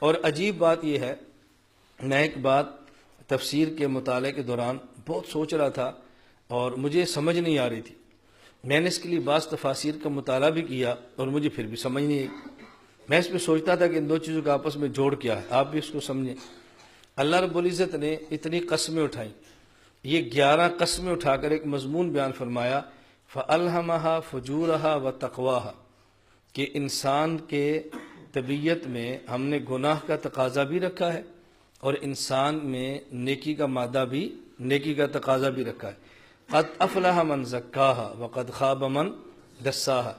اور عجیب بات یہ ہے، میں ایک بات تفسیر کے مطالعے کے دوران بہت سوچ رہا تھا اور مجھے سمجھ نہیں آ رہی تھی۔ میں نے اس کے لیے بعض تفاسیر کا مطالعہ بھی کیا اور مجھے پھر بھی سمجھ نہیں آئی۔ میں اس پہ سوچتا تھا کہ ان دو چیزوں کا آپس میں جوڑ کیا ہے، آپ بھی اس کو سمجھیں۔ اللہ رب العزت نے اتنی قسمیں اٹھائیں، یہ 11 قسمیں اٹھا کر ایک مضمون بیان فرمایا، فَأَلْهَمَهَا فُجُورَهَا وَتَقْوَاهَا، کہ انسان کے طبیعت میں ہم نے گناہ کا تقاضا بھی رکھا ہے اور انسان میں نیکی کا مادہ بھی، نیکی کا تقاضا بھی رکھا ہے۔ قد افلح من زکاہا وقد خاب من دساہا،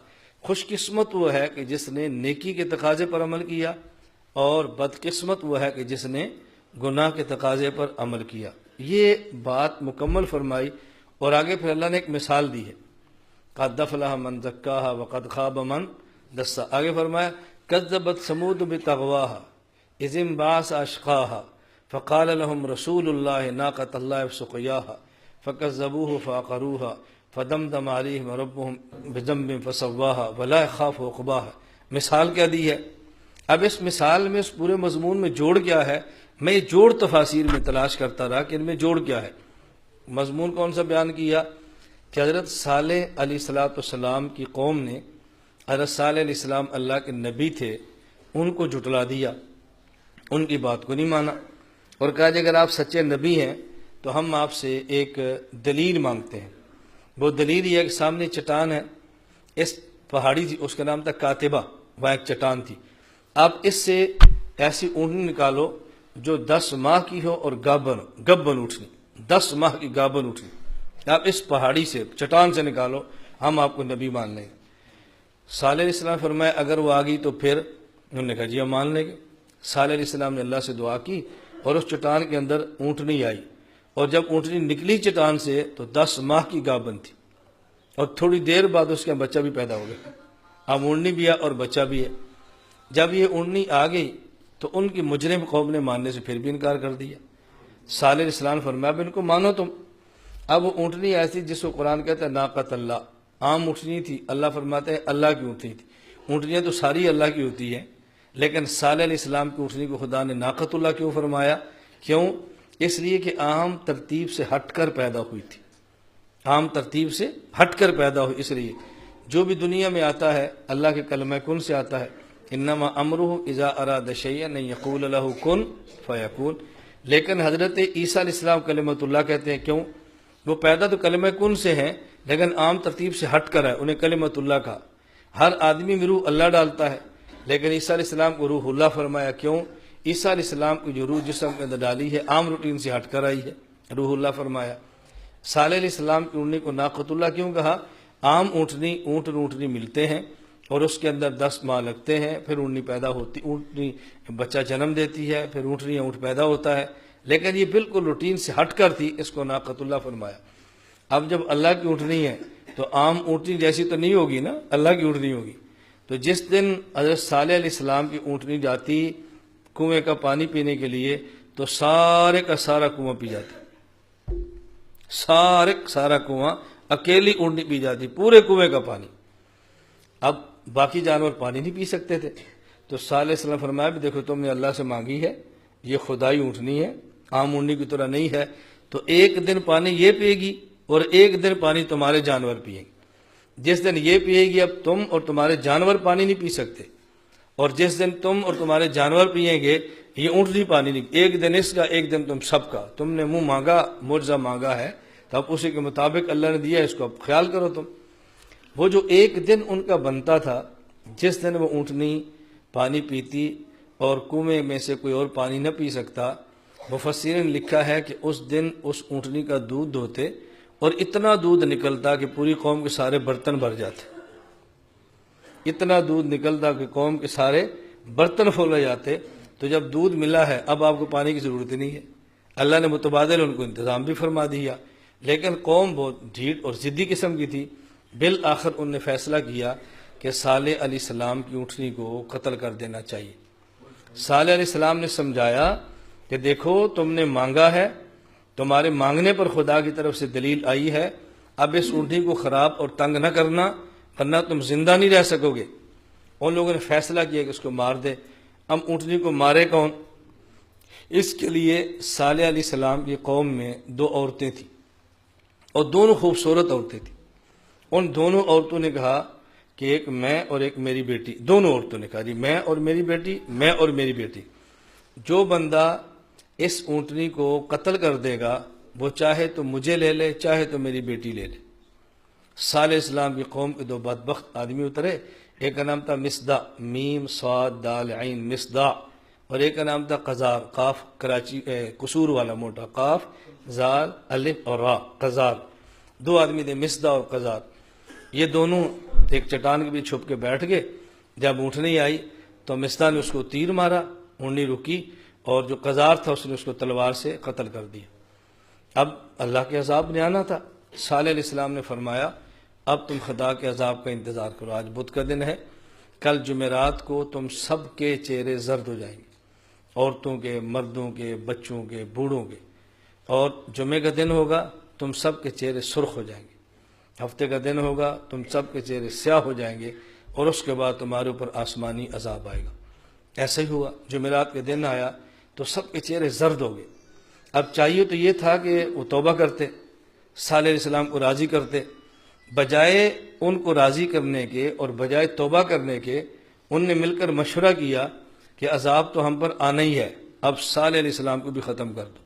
خوش قسمت وہ ہے کہ جس نے نیکی کے تقاضے پر عمل کیا، اور بد قسمت وہ ہے کہ جس نے گناہ کے تقاضے پر عمل کیا۔ یہ بات مکمل فرمائی اور آگے پھر اللہ نے ایک مثال دی ہے، قد افلح من زکاہا وقد خاب من دساہا۔ آگے فرمایا کذبت ثمود بطغواہا اذ انبعث اشقاہا فقال لهم رسول اللہ ناقۃ اللہ وسقیاہا فکذبوہ فعقروہا فدمدم علیہم ربہم بذنب فسواہا ولا یخاف عقباہا۔ مثال کیا دی ہے؟ اب اس مثال میں اس پورے مضمون میں جوڑ کیا ہے؟ میں یہ جوڑ تفاسیر میں تلاش کرتا رہا کہ ان میں جوڑ کیا ہے۔ مضمون کون سا بیان کیا کہ حضرت صالح علیہ السلام کی قوم نے، حضرت صالح علیہ السلام اللہ کے نبی تھے، ان کو جھٹلا دیا، ان کی بات کو نہیں مانا اور کہا کہ اگر آپ سچے نبی ہیں تو ہم آپ سے ایک دلیل مانگتے ہیں۔ وہ دلیل یہ ہے کہ سامنے چٹان ہے، اس پہاڑی تھی، اس کا نام تھا کاتبہ، وہاں ایک چٹان تھی، آپ اس سے ایسی اونٹنی نکالو جو 10 ماہ کی ہو اور گبن اونٹنی، 10 ماہ کی گابن اونٹنی، آپ اس پہاڑی سے، چٹان سے نکالو، ہم آپ کو نبی مان لیں گے۔ صالح علیہ السلام فرمایا اگر وہ آ گئی تو پھر؟ انہوں نے کہا جی ہم مان لیں گے۔ صالح علیہ السلام نے اللہ سے دعا کی اور اس چٹان کے اندر اونٹنی آئی، اور جب اونٹنی نکلی چٹان سے تو 10 ماہ کی گابن تھی، اور تھوڑی دیر بعد اس کا بچہ بھی پیدا ہو گیا۔ اب اونٹنی بھی ہے اور بچہ بھی ہے۔ جب یہ اونٹنی آ گئی تو ان کی مجرم قوم نے ماننے سے پھر بھی انکار کر دیا۔ صالح علیہ السلام نے فرمایا اب ان کو مانو تم۔ اب وہ اونٹنی ایسی جس کو قرآن کہتا ہے ناقۃ اللہ، عام اونٹنی تھی، اللہ فرماتے ہیں اللہ کی اونٹنی تھی۔ اونٹنیاں تو ساری اللہ کی ہوتی ہیں، لیکن صالح علیہ السلام کی اونٹنی کو خدا نے ناقۃ اللہ کیوں فرمایا؟ کیوں؟ اس لیے کہ عام ترتیب سے ہٹ کر پیدا ہوئی تھی، عام ترتیب سے ہٹ کر پیدا ہوئی۔ اس لیے جو بھی دنیا میں آتا ہے اللہ کے کلمہ کن سے آتا ہے، انما امرہ اذا اراد شیئا ان یقول له کن فیکون۔ لیکن حضرت عیسیٰ علیہ السلام کلمۃ اللہ کہتے ہیں، کیوں؟ وہ پیدا تو کلمہ کن سے ہیں لیکن عام ترتیب سے ہٹ کر ہے، انہیں کلمۃ اللہ کہا۔ ہر آدمی میں روح اللہ ڈالتا ہے، لیکن عیسیٰ علیہ السلام کو روح اللہ فرمایا۔ کیوں؟ عیسیٰ علیہ السلام کی جو روح جسم کے اندر ڈالی ہے عام روٹین سے ہٹ کر آئی ہے، روح اللہ فرمایا۔ صالح علیہ السلام کی اونٹنی کو ناقۃ اللہ کیوں کہا؟ عام اونٹنی، اونٹنی ملتے ہیں اور اس کے اندر 10 ماہ لگتے ہیں، پھر اونٹنی پیدا ہوتی، اونٹنی بچہ جنم دیتی ہے، پھر اونٹنی اونٹ پیدا ہوتا ہے، لیکن یہ بالکل روٹین سے ہٹ کر تھی، اس کو ناقۃ اللہ فرمایا۔ اب جب اللہ کی اونٹنی ہے تو عام اونٹنی جیسی تو نہیں ہوگی نا، اللہ کی اونٹنی ہوگی۔ تو جس دن حضرت صالح علیہ السلام کی اونٹنی جاتی کنویں کا پانی پینے کے لیے تو سارے کا سارا کنواں پی جاتا، سارا کنواں، اکیلی اونٹنی پی جاتی پورے کنویں کا پانی۔ اب باقی جانور پانی نہیں پی سکتے تھے، تو صالح علیہ السلام فرمایا بھی دیکھو تم نے اللہ سے مانگی ہے، یہ خدائی اونٹنی ہے، عام اونٹنی کی طرح نہیں ہے، تو ایک دن پانی یہ پیے گی اور ایک دن پانی تمہارے جانور پیئیں گے۔ جس دن یہ پیے گی اب تم اور تمہارے جانور پانی نہیں پی سکتے، اور جس دن تم اور تمہارے جانور پیئیں گے یہ اونٹنی پانی نہیں، ایک دن اس کا ایک دن تم سب کا۔ تم نے منہ مانگا، معجزہ مانگا ہے، تو اب اسی کے مطابق اللہ نے دیا، اس کو اب خیال کرو تم۔ وہ جو ایک دن ان کا بنتا تھا جس دن وہ اونٹنی پانی پیتی اور کنویں میں سے کوئی اور پانی نہ پی سکتا، مفسرین نے لکھا ہے کہ اس دن اس اونٹنی کا دودھ دھوتے اور اتنا دودھ نکلتا کہ پوری قوم کے سارے برتن بھر جاتے، اتنا دودھ نکلتا کہ قوم کے سارے برتن پھول جاتے۔ تو جب دودھ ملا ہے اب آپ کو پانی کی ضرورت نہیں ہے، اللہ نے متبادل ان کو انتظام بھی فرما دیا، لیکن قوم بہت ڈھیٹ اور ضدی قسم کی تھی۔ بالآخر ان نے فیصلہ کیا کہ صالح علیہ السلام کی اونٹنی کو قتل کر دینا چاہیے۔ صالح علیہ السلام نے سمجھایا کہ دیکھو تم نے مانگا ہے، تمہارے مانگنے پر خدا کی طرف سے دلیل آئی ہے، اب اس اونٹنی کو خراب اور تنگ نہ کرنا ورنہ تم زندہ نہیں رہ سکو گے۔ ان لوگوں نے فیصلہ کیا کہ اس کو مار دے۔ اب اونٹنی کو مارے کون؟ اس کے لیے صالح علیہ السلام کی قوم میں 2 عورتیں تھیں اور دونوں خوبصورت عورتیں تھیں۔ ان دونوں عورتوں نے کہا کہ ایک میں اور ایک میری بیٹی، دونوں عورتوں نے کہا جی میں اور میری بیٹی، میں اور میری بیٹی، جو بندہ اس اونٹنی کو قتل کر دے گا وہ چاہے تو مجھے لے لے، چاہے تو میری بیٹی لے لے۔ صالح اسلام کی قوم کے 2 بدبخت آدمی اترے، ایک کا نام تھا مصدع، میم صاد دال عین مصدع، اور ایک کا نام تھا قزار، قاف کراچی قصور والا موٹا، قاف زال الف اور را، قزار۔ 2 آدمی تھے مصدع اور قزار۔ یہ دونوں ایک چٹان کے بھی چھپ کے بیٹھ گئے۔ جب اونٹنی آئی تو مصدع نے اس کو تیر مارا، اونٹنی رکی، اور جو قزار تھا اس نے اس کو تلوار سے قتل کر دیا۔ اب اللہ کے عذاب نے آنا تھا۔ صالح علیہ السلام نے فرمایا اب تم خدا کے عذاب کا انتظار کرو، آج بدھ کا دن ہے، کل جمعرات کو تم سب کے چہرے زرد ہو جائیں گے، عورتوں کے، مردوں کے، بچوں کے، بوڑھوں کے، اور جمعے کا دن ہوگا تم سب کے چہرے سرخ ہو جائیں گے، ہفتے کا دن ہوگا تم سب کے چہرے سیاہ ہو جائیں گے، اور اس کے بعد تمہارے اوپر آسمانی عذاب آئے گا۔ ایسا ہی ہوا، جمعرات کے دن آیا تو سب کے چہرے زرد ہو گئے۔ اب چاہیے تو یہ تھا کہ وہ توبہ کرتے، صالح علیہ السلام کو راضی کرتے، بجائے ان کو راضی کرنے کے اور بجائے توبہ کرنے کے ان نے مل کر مشورہ کیا کہ عذاب تو ہم پر آنا ہی ہے، اب صالح علیہ السلام کو بھی ختم کر دو،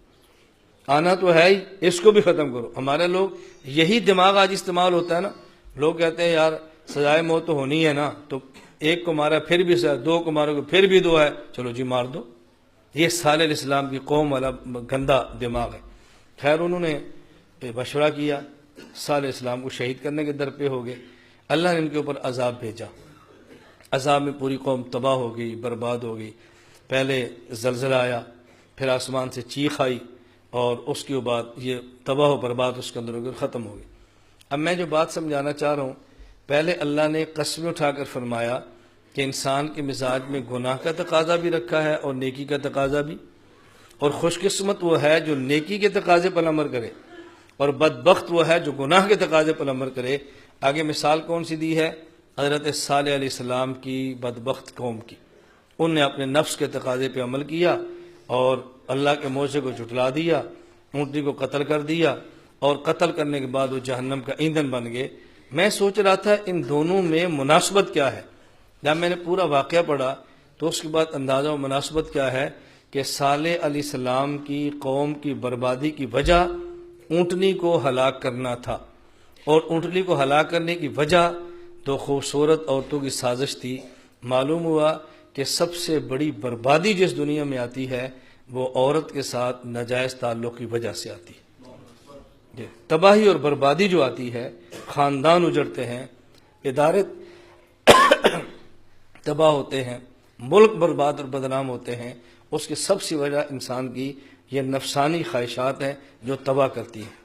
آنا تو ہے ہی، اس کو بھی ختم کرو۔ ہمارے لوگ یہی دماغ آج استعمال ہوتا ہے نا، لوگ کہتے ہیں یار سزائے موت تو ہونی ہے نا، تو ایک کو مارا پھر بھی سزا، 2 کو مارو گے پھر بھی 2 ہے، چلو جی مار دو۔ یہ صالح علیہ السلام کی قوم والا گندا دماغ ہے۔ خیر انہوں نے مشورہ کیا، صالح علیہ السلام کو شہید کرنے کے در پہ ہو گئے۔ اللہ نے ان کے اوپر عذاب بھیجا، عذاب میں پوری قوم تباہ ہو گئی، برباد ہو گئی۔ پہلے زلزلہ آیا، پھر آسمان سے چیخ آئی، اور اس کے بعد یہ تباہ و برباد اس کے اندر ہو گئی، ختم ہو گئی۔ اب میں جو بات سمجھانا چاہ رہا ہوں، پہلے اللہ نے قسم اٹھا کر فرمایا کہ انسان کے مزاج میں گناہ کا تقاضا بھی رکھا ہے اور نیکی کا تقاضا بھی، اور خوش قسمت وہ ہے جو نیکی کے تقاضے پر عمل کرے، اور بدبخت وہ ہے جو گناہ کے تقاضے پر عمل کرے۔ آگے مثال کون سی دی ہے؟ حضرت صالح علیہ السلام کی بدبخت قوم کی۔ ان نے اپنے نفس کے تقاضے پہ عمل کیا اور اللہ کے موضوع کو جھٹلا دیا، اونٹنی کو قتل کر دیا، اور قتل کرنے کے بعد وہ جہنم کا ایندھن بن گئے۔ میں سوچ رہا تھا ان دونوں میں مناسبت کیا ہے۔ جب میں نے پورا واقعہ پڑھا تو اس کے بعد اندازہ و مناسبت کیا ہے کہ صالح علیہ السلام کی قوم کی بربادی کی وجہ اونٹنی کو ہلاک کرنا تھا، اور اونٹنی کو ہلاک کرنے کی وجہ 2 خوبصورت عورتوں کی سازش تھی۔ معلوم ہوا کہ سب سے بڑی بربادی جس دنیا میں آتی ہے وہ عورت کے ساتھ ناجائز تعلق کی وجہ سے آتی ہے۔ تباہی اور بربادی جو آتی ہے، خاندان اجڑتے ہیں، ادارے تباہ ہوتے ہیں، ملک برباد اور بدنام ہوتے ہیں، اس کی سب سے وجہ انسان کی یہ نفسانی خواہشات ہیں جو تباہ کرتی ہیں۔